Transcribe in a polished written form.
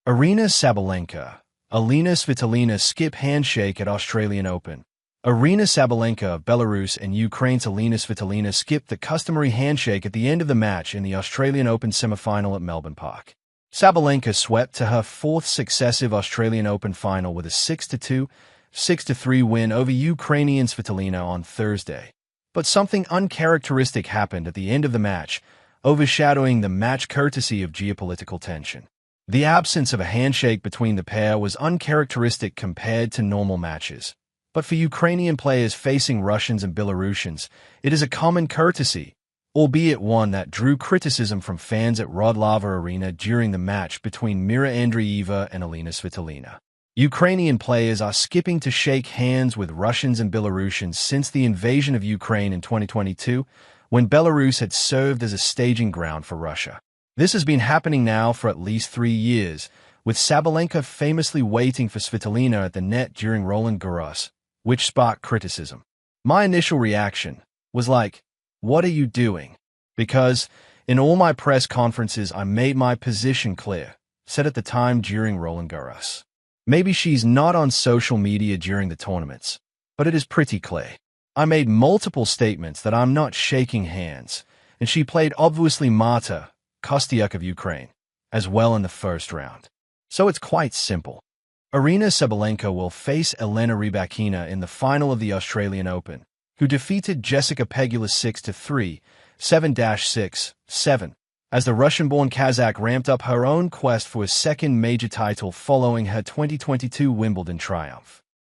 Aryna Sabalenka, Elina Svitolina skip handshake at Australian Open. Aryna Sabalenka of Belarus and Ukraine's Elina Svitolina skipped the customary handshake at the end of the match in the Australian Open semi-final at Melbourne Park. Sabalenka swept to her fourth successive Australian Open final with a 6-2, 6-3 win over Ukrainian Svitolina on Thursday. But something uncharacteristic happened at the end of the match, overshadowing the match courtesy of geopolitical tension. The absence of a handshake between the pair was uncharacteristic compared to normal matches. But for Ukrainian players facing Russians and Belarusians, it is a common courtesy, albeit one that drew criticism from fans at Wroclaw Arena during the match between Mira Andreeva and Elina Svitolina. Ukrainian players are skipping to shake hands with Russians and Belarusians since the invasion of Ukraine in 2022, when Belarus had served as a staging ground for Russia. This has been happening now for at least 3 years, with Sabalenka famously waiting for Svitolina at the net during Roland Garros, which sparked criticism. My initial reaction was like, what are you doing? Because in all my press conferences I made my position clear, said at the time during Roland Garros. Maybe she's not on social media during the tournaments, but it is pretty clear. I made multiple statements that I'm not shaking hands, and she played obviously Marta Kostyuk of Ukraine as well in the first round. So it's quite simple. Aryna Sabalenka will face Elena Rybakina in the final of the Australian Open, who defeated Jessica Pegula 6-3, 7-6, 7, as the Russian-born Kazakh ramped up her own quest for a second major title following her 2022 Wimbledon triumph.